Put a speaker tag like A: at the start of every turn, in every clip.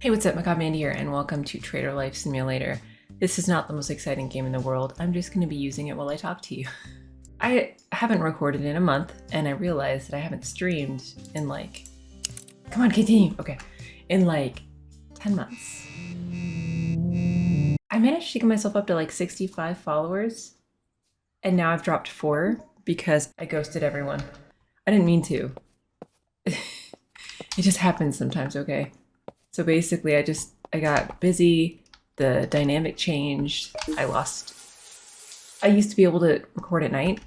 A: Hey, what's up? MacabreMandy here, and welcome to Trader Life Simulator. This is not the most exciting game in the world. I'm just going to be using it while I talk to you. I haven't recorded in a month, and I realized that I haven't streamed in come on, continue. Okay. In 10 months. I managed to get myself up to 65 followers, and now I've dropped 4 because I ghosted everyone. I didn't mean to. It just happens sometimes, okay? So basically, I got busy, the dynamic changed, I used to be able to record at night,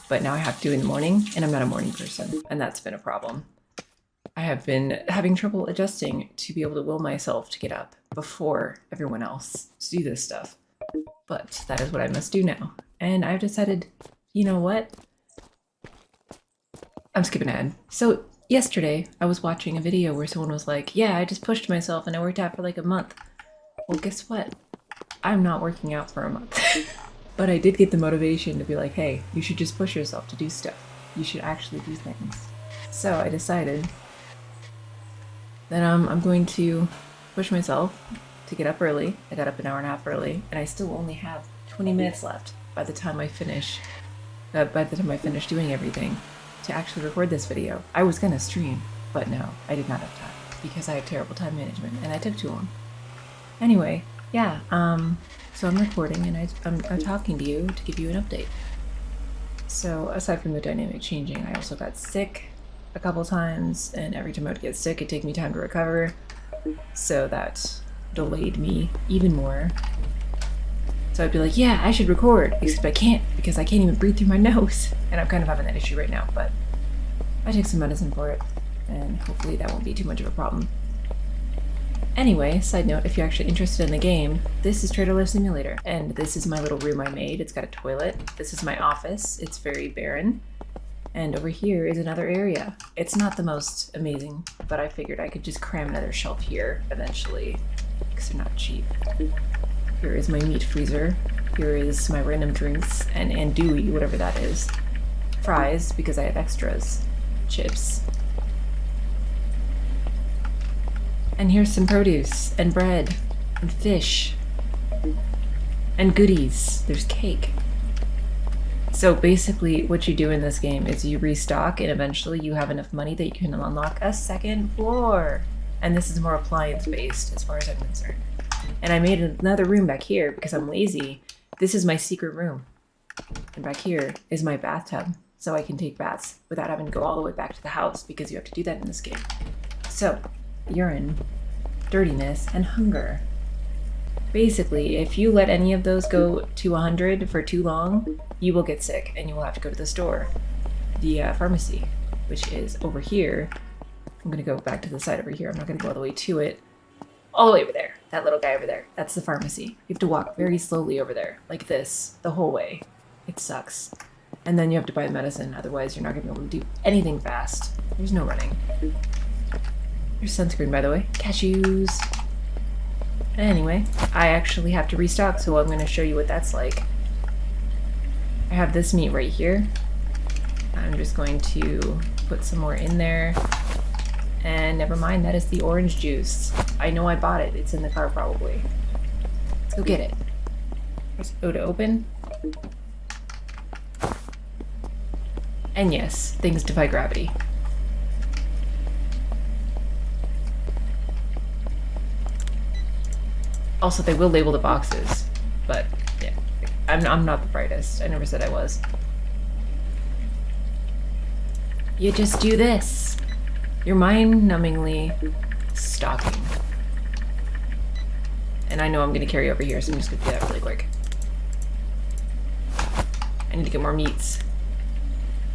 A: but now I have to do it in the morning, and I'm not a morning person, and that's been a problem. I have been having trouble adjusting to be able to will myself to get up before everyone else to do this stuff. But that is what I must do now. And I've decided, you know what? I'm skipping ahead. So yesterday, I was watching a video where someone was like, yeah, I just pushed myself and I worked out for a month. Well, guess what? I'm not working out for a month. But I did get the motivation to be like, hey, you should just push yourself to do stuff. You should actually do things. So I decided that I'm going to push myself to get up early. I got up an hour and a half early, and I still only have 20 minutes left by the time I finish doing everything to actually record this video. I was gonna stream, but no, I did not have time because I have terrible time management and I took too long. Anyway, yeah, so I'm recording and I'm talking to you to give you an update. So aside from the dynamic changing, I also got sick a couple times, and every time I would get sick, it'd take me time to recover. So that delayed me even more. So I'd be like, yeah, I should record, except I can't because I can't even breathe through my nose. And I'm kind of having that issue right now, but I take some medicine for it, and hopefully that won't be too much of a problem. Anyway, side note, if you're actually interested in the game, this is Trader Life Simulator, and this is my little room I made. It's got a toilet. This is my office. It's very barren. And over here is another area. It's not the most amazing, but I figured I could just cram another shelf here eventually, because they're not cheap. Here is my meat freezer. Here is my random drinks and andouille, whatever that is. Fries, because I have extras. Chips. And here's some produce, and bread, and fish, and goodies. There's cake. So basically, what you do in this game is you restock, and eventually you have enough money that you can unlock a second floor. And this is more appliance-based, as far as I'm concerned. And I made another room back here because I'm lazy. This is my secret room. And back here is my bathtub, so I can take baths without having to go all the way back to the house, because you have to do that in this game. So, urine, dirtiness, and hunger. Basically, if you let any of those go to 100 for too long, you will get sick and you will have to go to the store. The pharmacy, which is over here. I'm gonna go back to the side over here. I'm not gonna go all the way to it. All the way over there. That little guy over there. That's the pharmacy. You have to walk very slowly over there, like this, the whole way. It sucks. And then you have to buy the medicine, otherwise you're not gonna be able to do anything fast. There's no running. There's sunscreen, by the way. Cashews. Anyway, I actually have to restock, so I'm gonna show you what that's like. I have this meat right here. I'm just going to put some more in there. And never mind, that is the orange juice. I know I bought it. It's in the car probably. Let's go get it. Press O to open. And yes, things defy gravity. Also, they will label the boxes, but yeah, I'm not the brightest. I never said I was. You just do this. You're mind-numbingly stalking. And I know I'm going to carry over here, so I'm just going to do that really quick. I need to get more meats.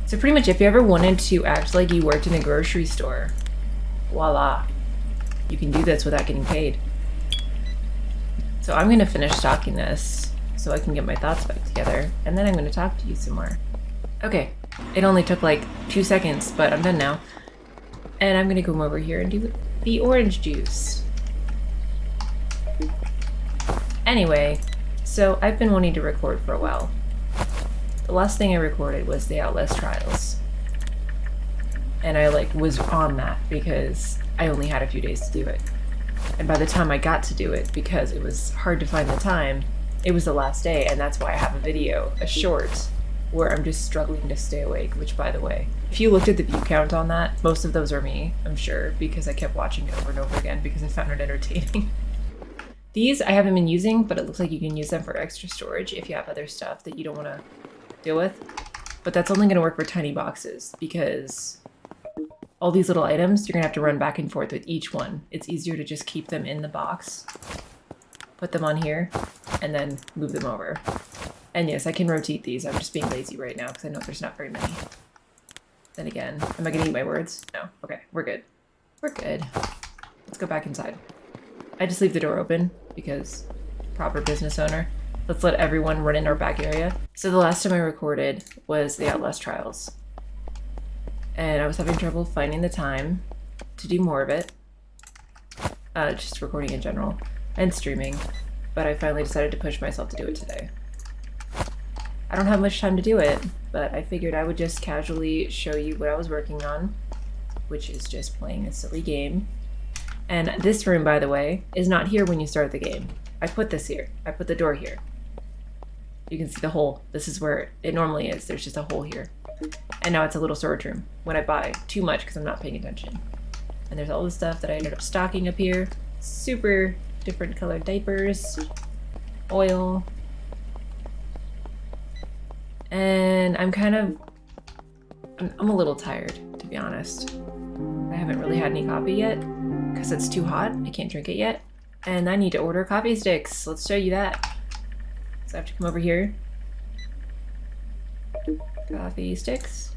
A: So pretty much, if you ever wanted to act like you worked in a grocery store, voila. You can do this without getting paid. So I'm going to finish stocking this so I can get my thoughts back together, and then I'm going to talk to you some more. Okay, it only took 2 seconds, but I'm done now. And I'm going to come over here and do the orange juice. Anyway, so I've been wanting to record for a while. The last thing I recorded was the Outlast Trials. And I was on that because I only had a few days to do it. And by the time I got to do it, because it was hard to find the time, it was the last day, and that's why I have a video, a short, where I'm just struggling to stay awake, which, by the way, if you looked at the view count on that, most of those are me, I'm sure, because I kept watching it over and over again because I found it entertaining. These I haven't been using, but it looks like you can use them for extra storage if you have other stuff that you don't want to deal with. But that's only going to work for tiny boxes, because all these little items, you're going to have to run back and forth with each one. It's easier to just keep them in the box, put them on here, and then move them over. And yes, I can rotate these. I'm just being lazy right now because I know there's not very many. Then again, am I going to eat my words? No. Okay, we're good. We're good. Let's go back inside. I just leave the door open because proper business owner. Let's let everyone run in our back area. So the last time I recorded was the Outlast Trials. And I was having trouble finding the time to do more of it. Just recording in general and streaming. But I finally decided to push myself to do it today. I don't have much time to do it, but I figured I would just casually show you what I was working on, which is just playing a silly game. And this room, by the way, is not here when you start the game. I put this here. I put the door here. You can see the hole. This is where it normally is. There's just a hole here. And now it's a little storage room when I buy too much because I'm not paying attention. And there's all the stuff that I ended up stocking up here. Super different colored diapers, oil. And I'm a little tired, to be honest. I haven't really had any coffee yet because it's too hot. I can't drink it yet. And I need to order coffee sticks. Let's show you that. So I have to come over here. Coffee sticks.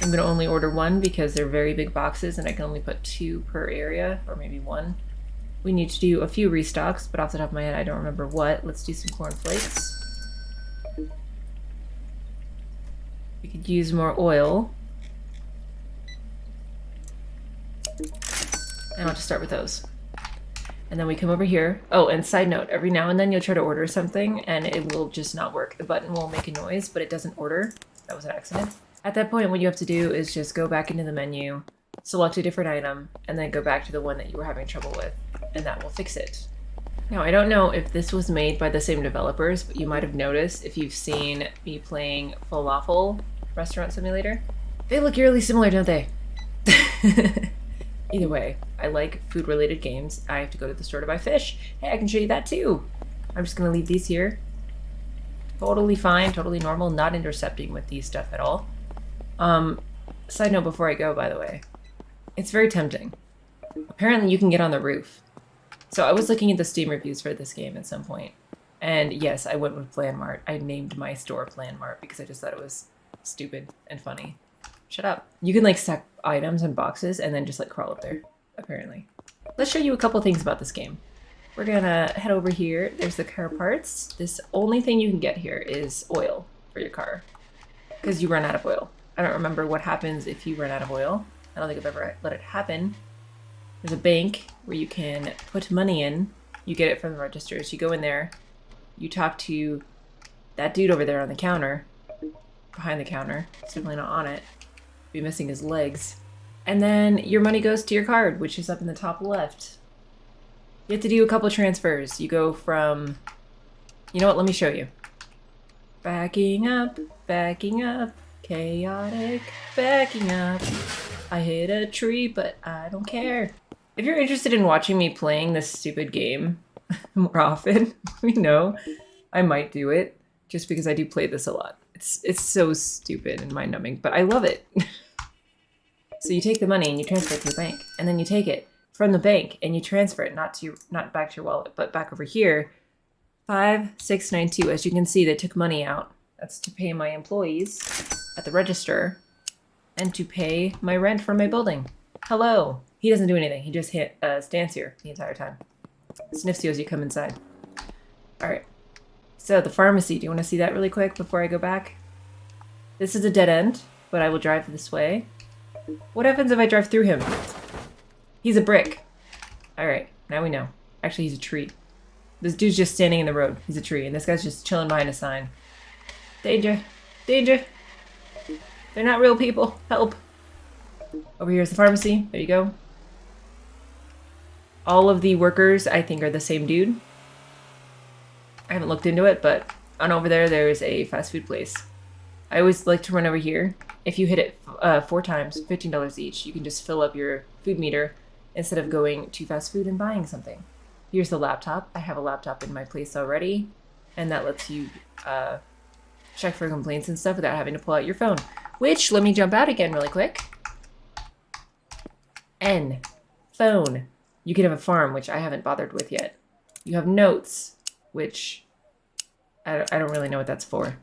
A: I'm gonna only order one because they're very big boxes and I can only put 2 per area, or maybe 1. We need to do a few restocks, but off the top of my head, I don't remember what. Let's do some cornflakes. We could use more oil. And I'll just start with those. And then we come over here. Oh, and side note, every now and then you'll try to order something and it will just not work. The button will make a noise, but it doesn't order. That was an accident. At that point, what you have to do is just go back into the menu, select a different item, and then go back to the one that you were having trouble with, and that will fix it. Now, I don't know if this was made by the same developers, but you might have noticed if you've seen me playing Falafel Restaurant Simulator. They look eerily similar, don't they? Either way, I like food-related games. I have to go to the store to buy fish. Hey, I can show you that too. I'm just gonna leave these here. Totally fine, totally normal, not intercepting with these stuff at all. Side note before I go, by the way. It's very tempting. Apparently you can get on the roof. So I was looking at the Steam reviews for this game at some point. And yes, I went with Plan Mart. I named my store Plan Mart because I just thought it was stupid and funny. Shut up. You can like stack items and boxes and then just like crawl up there, apparently. Let's show you a couple things about this game. We're gonna head over here. There's the car parts. This only thing you can get here is oil for your car because you run out of oil. I don't remember what happens if you run out of oil. I don't think I've ever let it happen. There's a bank where you can put money in. You get it from the registers. You go in there. You talk to that dude over there on the counter. Behind the counter. It's definitely not on it. Be missing his legs. And then your money goes to your card, which is up in the top left. You have to do a couple transfers. You go from... You know what? Let me show you. Backing up, chaotic, backing up. I hit a tree, but I don't care. If you're interested in watching me playing this stupid game more often, we know I might do it just because I do play this a lot. It's so stupid and mind-numbing, but I love it. So you take the money and you transfer it to the bank, and then you take it from the bank and you transfer it not back to your wallet, but back over here. 5692. As you can see, they took money out. That's to pay my employees at the register and to pay my rent for my building. Hello. He doesn't do anything. He just stands here the entire time. Sniffs you as you come inside. All right. So the pharmacy. Do you want to see that really quick before I go back? This is a dead end, but I will drive this way. What happens if I drive through him? He's a brick. All right. Now we know. Actually, he's a tree. This dude's just standing in the road. He's a tree, and this guy's just chilling behind a sign. Danger. Danger. They're not real people. Help. Over here is the pharmacy. There you go. All of the workers, I think, are the same dude. I haven't looked into it, but on over there, there's a fast food place. I always like to run over here. If you hit it 4 times, $15 each, you can just fill up your food meter instead of going to fast food and buying something. Here's the laptop. I have a laptop in my place already, and that lets you check for complaints and stuff without having to pull out your phone. Which, let me jump out again really quick. N. Phone. You can have a farm, which I haven't bothered with yet. You have notes, which I don't really know what that's for.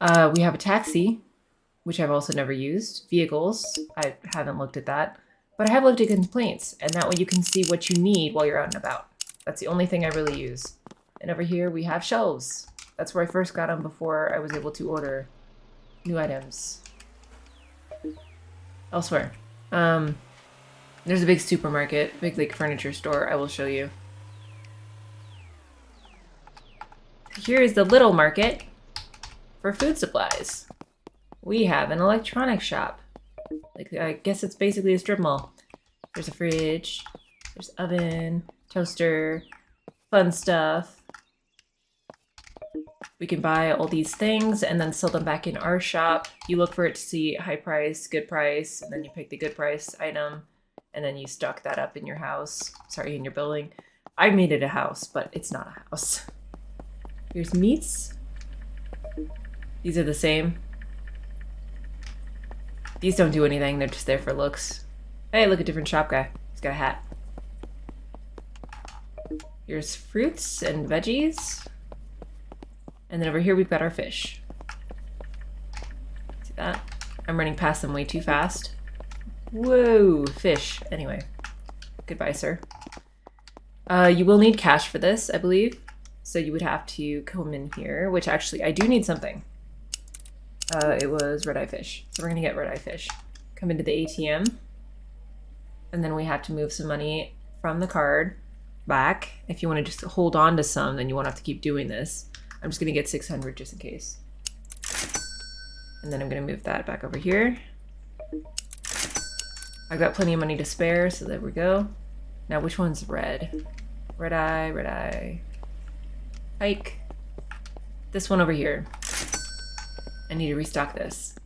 A: We have a taxi, which I've also never used. Vehicles. I haven't looked at that. But I have looked at complaints, and that way you can see what you need while you're out and about. That's the only thing I really use. And over here we have shelves. That's where I first got them before I was able to order new items. Elsewhere. There's a big supermarket, big like furniture store. I will show you. Here is the little market for food supplies. We have an electronics shop. Like, I guess it's basically a strip mall. There's a fridge, there's oven, toaster, fun stuff. We can buy all these things and then sell them back in our shop. You look for it to see high price, good price, and then you pick the good price item, and then you stock that up in your house. Sorry, in your building. I made it a house, but it's not a house. Here's meats. These are the same. These don't do anything, they're just there for looks. Hey, look, a different shop guy. He's got a hat. Here's fruits and veggies. And then over here we've got our fish. See that? I'm running past them way too fast. Whoa, fish. Anyway, goodbye, sir. You will need cash for this, I believe. So you would have to come in here, which actually I do need something. It was red-eye fish. So we're gonna get red-eye fish. Come into the ATM. And then we have to move some money from the card back. If you want to just hold on to some, then you won't have to keep doing this. I'm just gonna get 600 just in case. And then I'm gonna move that back over here. I've got plenty of money to spare, so there we go. Now which one's red? Red-eye, red-eye. Hike. This one over here. I need to restock this.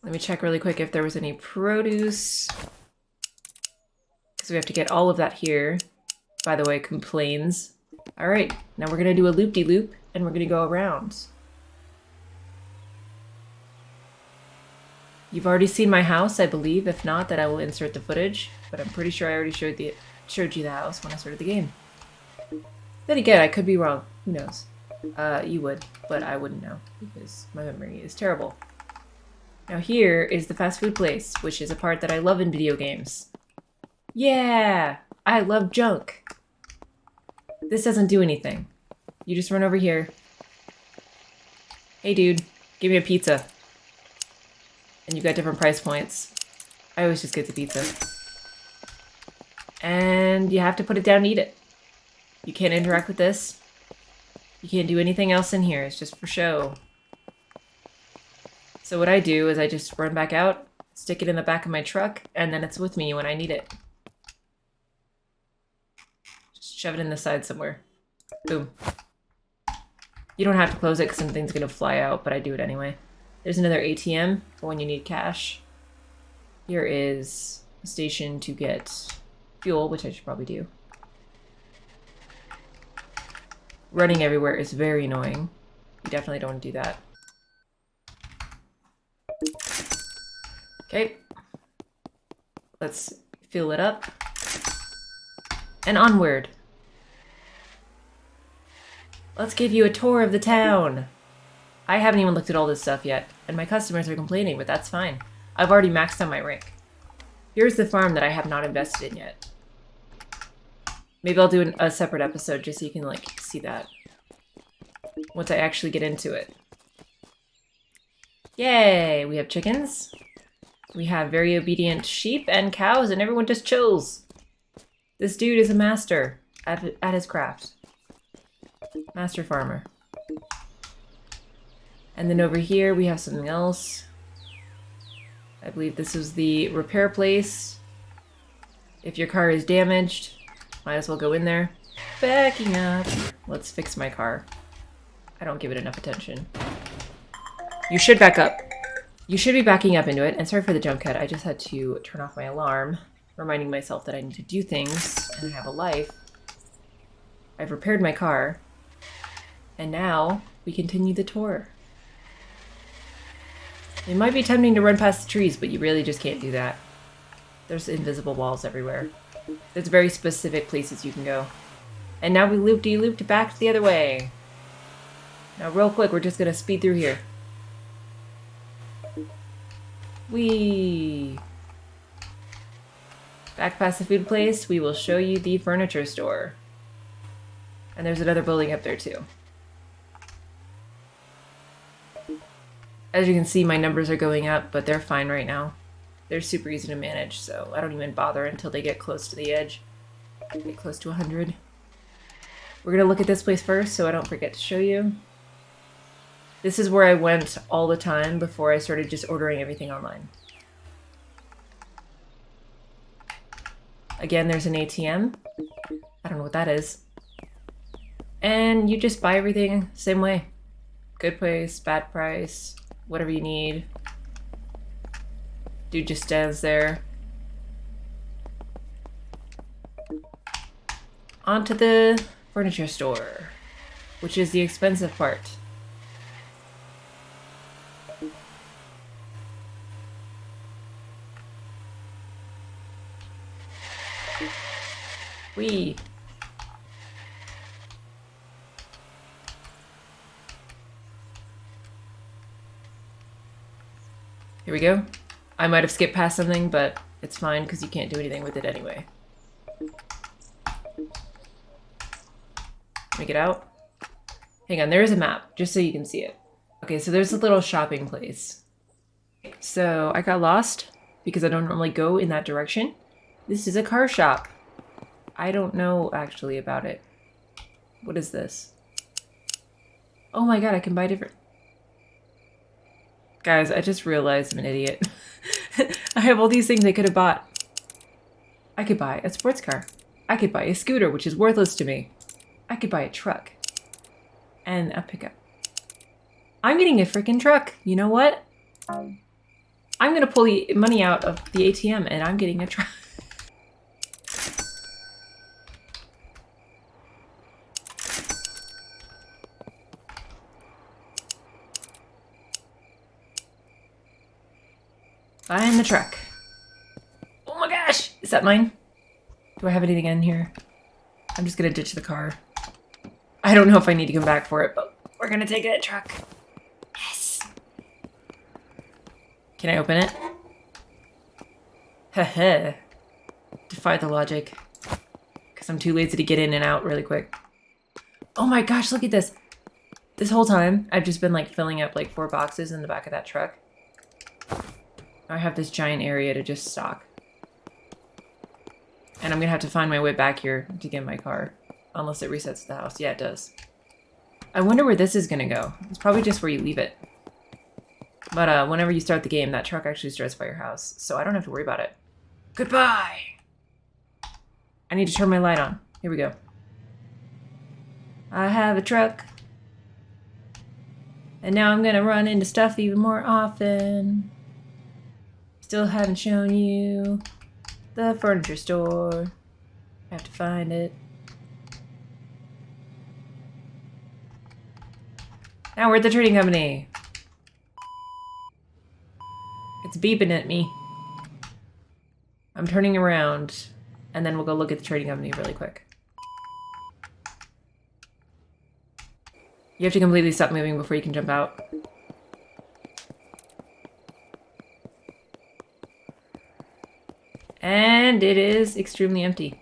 A: Let me check really quick if there was any produce. Because we have to get all of that here. By the way, complains. Alright, now we're going to do a loop-de-loop, and we're going to go around. You've already seen my house, I believe. If not, then I will insert the footage. But I'm pretty sure I already showed you the house when I started the game. Then again, I could be wrong. Who knows? You would, but I wouldn't know, because my memory is terrible. Now here is the fast food place, which is a part that I love in video games. Yeah! I love junk! This doesn't do anything. You just run over here. Hey dude, give me a pizza. And you've got different price points. I always just get the pizza. And you have to put it down and eat it. You can't interact with this. You can't do anything else in here. It's just for show. So what I do is I just run back out, stick it in the back of my truck, and then it's with me when I need it. Just shove it in the side somewhere. Boom. You don't have to close it because something's going to fly out, but I do it anyway. There's another ATM for when you need cash. Here is a station to get fuel, which I should probably do. Running everywhere is very annoying. You definitely don't want to do that. Okay. Let's fill it up. And onward. Let's give you a tour of the town. I haven't even looked at all this stuff yet, and my customers are complaining, but that's fine. I've already maxed out my rank. Here's the farm that I have not invested in yet. Maybe I'll do a separate episode just so you can, like, see that. Once I actually get into it. Yay! We have chickens. We have very obedient sheep and cows, and everyone just chills. This dude is a master at his craft. Master farmer. And then over here we have something else. I believe this is the repair place. If your car is damaged, might as well go in there. Backing up. Let's fix my car. I don't give it enough attention. You should back up. You should be backing up into it. And sorry for the jump cut. I just had to turn off my alarm, reminding myself that I need to do things and I have a life. I've repaired my car. And now we continue the tour. It might be tempting to run past the trees, but you really just can't do that. There's invisible walls everywhere. There's very specific places you can go. And now we loop-de-looped back the other way. Now real quick, we're just gonna speed through here. Whee! Back past the food place, we will show you the furniture store. And there's another building up there too. As you can see, my numbers are going up, but they're fine right now. They're super easy to manage, so I don't even bother until they get close to the edge. Get close to 100. We're gonna look at this place first, so I don't forget to show you. This is where I went all the time before I started just ordering everything online. Again, there's an ATM. I don't know what that is. And you just buy everything same way. Good price, bad price, whatever you need. Dude just stands there. Onto the furniture store, which is the expensive part. Whee! Here we go. I might have skipped past something, but it's fine because you can't do anything with it anyway. Let me get out. Hang on, there is a map, just so you can see it. Okay, so there's a little shopping place. So I got lost because I don't normally go in that direction. This is a car shop. I don't know actually about it. What is this? Oh my god, I can buy different... Guys, I just realized I'm an idiot. I have all these things I could have bought. I could buy a sports car. I could buy a scooter, which is worthless to me. I could buy a truck. And a pickup. I'm getting a freaking truck. You know what? I'm gonna pull the money out of the ATM and I'm getting a truck. Buying the truck. Oh my gosh! Is that mine? Do I have anything in here? I'm just gonna ditch the car. I don't know if I need to come back for it, but we're gonna take that truck. Yes! Can I open it? Heh. Defy the logic. Because I'm too lazy to get in and out really quick. Oh my gosh, look at this! This whole time, I've just been like filling up like 4 boxes in the back of that truck. I have this giant area to just stock. And I'm gonna have to find my way back here to get my car. Unless it resets the house. Yeah, it does. I wonder where this is gonna go. It's probably just where you leave it. But whenever you start the game, that truck actually starts by your house. So I don't have to worry about it. Goodbye! I need to turn my light on. Here we go. I have a truck. And now I'm gonna run into stuff even more often. Still haven't shown you the furniture store. I have to find it. Now we're at the trading company. It's beeping at me. I'm turning around, and then we'll go look at the trading company really quick. You have to completely stop moving before you can jump out. And it is extremely empty.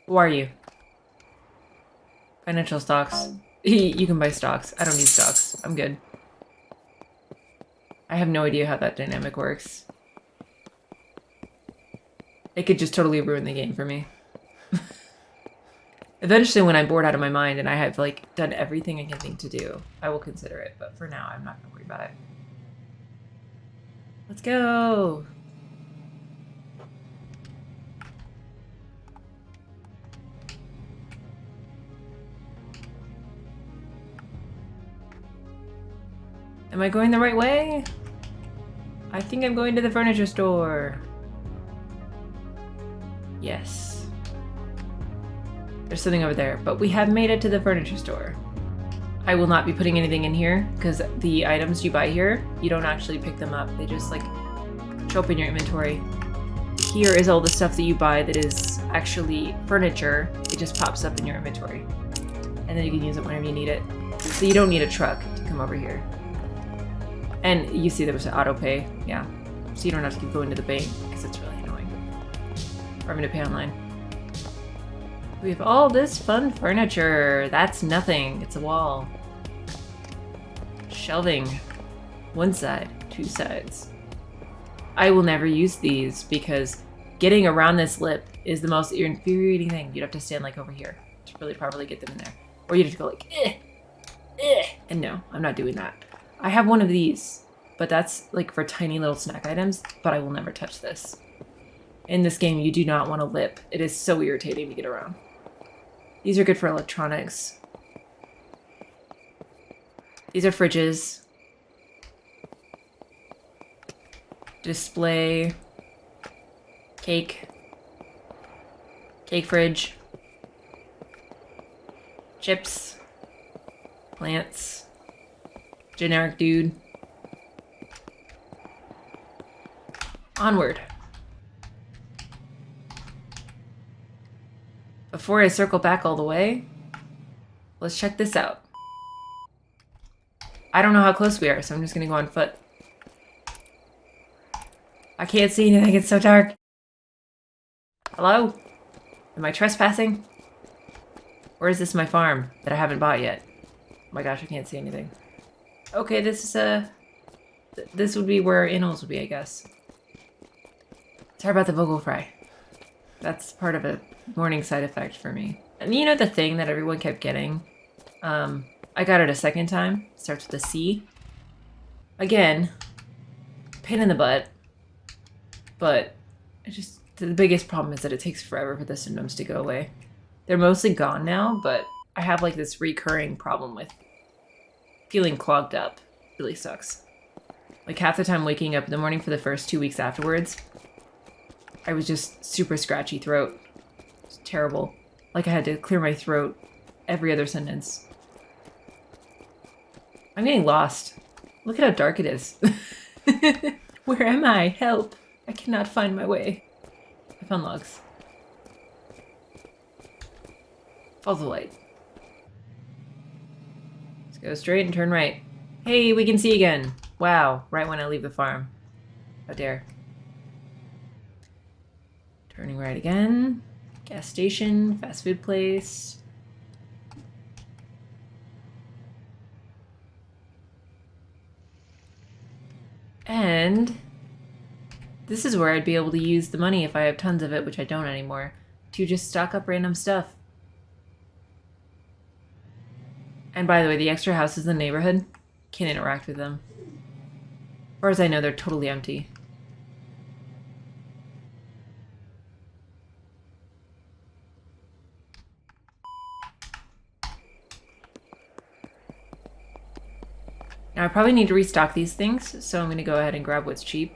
A: Who are you? Financial stocks. You can buy stocks. I don't need stocks. I'm good. I have no idea how that dynamic works. It could just totally ruin the game for me. Eventually, when I'm bored out of my mind and I have like done everything I can think to do, I will consider it. But for now, I'm not gonna worry about it. Let's go. Am I going the right way? I think I'm going to the furniture store. Yes. There's something over there, but we have made it to the furniture store. I will not be putting anything in here because the items you buy here, you don't actually pick them up. They just like show up in your inventory. Here is all the stuff that you buy that is actually furniture. It just pops up in your inventory. And then you can use it whenever you need it. So you don't need a truck to come over here. And you see there was an auto pay, yeah. So you don't have to keep going to the bank because it's really annoying. Or having to pay online. We have all this fun furniture. That's nothing. It's a wall. Shelving. One side, two sides. I will never use these because getting around this lip is the most infuriating thing. You'd have to stand like over here to really properly get them in there. Or you'd have to go like, eh, eh. And no, I'm not doing that. I have one of these, but that's like for tiny little snack items, but I will never touch this. In this game, you do not want a lip. It is so irritating to get around. These are good for electronics. These are fridges. Display. Cake. Cake fridge. Chips. Plants. Generic dude. Onward. Before I circle back all the way, let's check this out. I don't know how close we are, so I'm just gonna go on foot. I can't see anything, it's so dark. Hello? Am I trespassing? Or is this my farm that I haven't bought yet? Oh my gosh, I can't see anything. Okay, this is this would be where animals would be, I guess. Sorry about the vocal fry. That's part of a morning side effect for me. And you know the thing that everyone kept getting? I got it a second time. Starts with a C. Again, pain in the butt. But the biggest problem is that it takes forever for the symptoms to go away. They're mostly gone now, but I have like this recurring problem with feeling clogged up. It really sucks. Like half the time waking up in the morning for the first 2 weeks afterwards, I was just super scratchy throat. It's terrible. Like I had to clear my throat every other sentence. I'm getting lost. Look at how dark it is. Where am I? Help. I cannot find my way. I found logs. Follow the light. Let's go straight and turn right. Hey, we can see again. Wow, right when I leave the farm. How dare. Turning right again. Gas station, fast food place. And this is where I'd be able to use the money if I have tons of it, which I don't anymore, to just stock up random stuff. And by the way, the extra houses in the neighborhood, can't interact with them. As far as I know, they're totally empty. Now I probably need to restock these things, so I'm going to go ahead and grab what's cheap.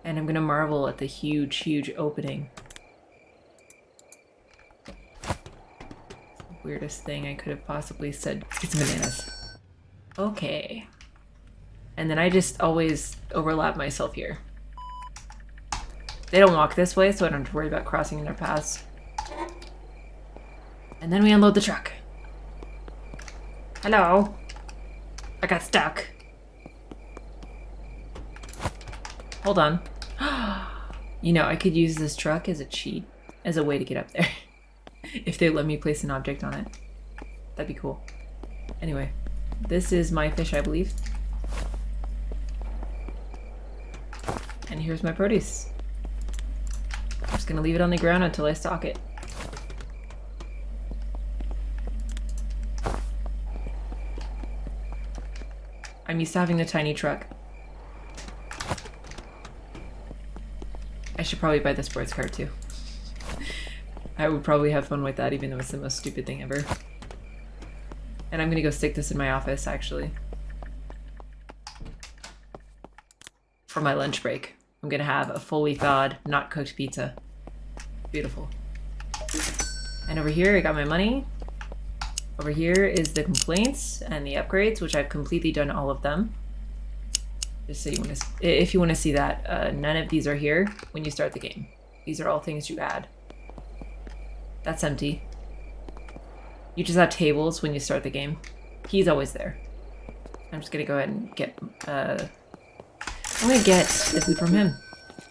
A: And I'm going to marvel at the huge, huge opening. Weirdest thing I could have possibly said. Let's get some bananas. Okay. And then I just always overlap myself here. They don't walk this way, so I don't have to worry about crossing their paths. And then we unload the truck. Hello. I got stuck. Hold on. You know, I could use this truck as a cheat, as a way to get up there. If they let me place an object on it. That'd be cool. Anyway, this is my fish, I believe. And here's my produce. I'm just gonna leave it on the ground until I stock it. I'm used to having a tiny truck. I should probably buy the sports car too. I would probably have fun with that, even though it's the most stupid thing ever. And I'm gonna go stick this in my office, actually. For my lunch break. I'm gonna have a fully thawed, not cooked pizza. Beautiful. And over here, I got my money. Over here is the complaints and the upgrades, which I've completely done all of them. Just so you want to, if you want to see that, none of these are here when you start the game. These are all things you add. That's empty. You just have tables when you start the game. He's always there. I'm just gonna go ahead and get, I'm gonna get the food from him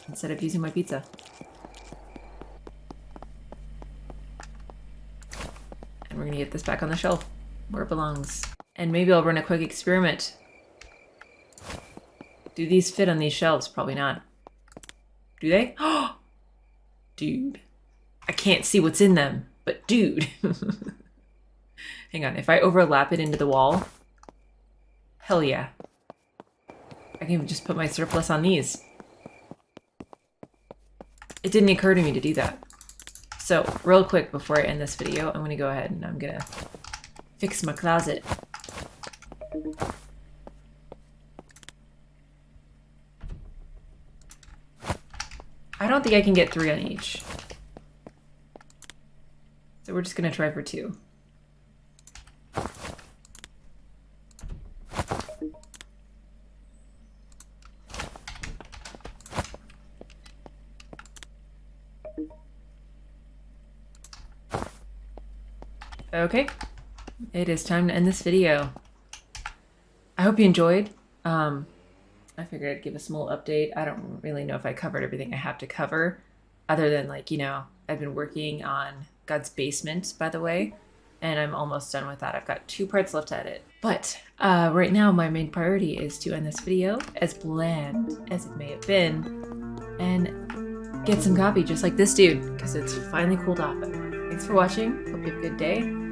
A: instead of using my pizza. And we're gonna get this back on the shelf where it belongs. And maybe I'll run a quick experiment. Do these fit on these shelves? Probably not. Do they? Oh, dude. I can't see what's in them, but dude. Hang on, if I overlap it into the wall, hell yeah. I can just put my surplus on these. It didn't occur to me to do that. So, real quick before I end this video, I'm gonna go ahead and I'm gonna fix my closet. I don't think I can get 3 on each. So we're just gonna try for 2. Okay, it is time to end this video. I hope you enjoyed. I figured I'd give a small update. I don't really know if I covered everything I have to cover, other than, like, you know, I've been working on God's Basement, by the way, and I'm almost done with that. I've got 2 parts left to edit. But right now, my main priority is to end this video, as bland as it may have been, and get some coffee just like this dude, because it's finally cooled off. Thanks for watching. Hope you have a good day.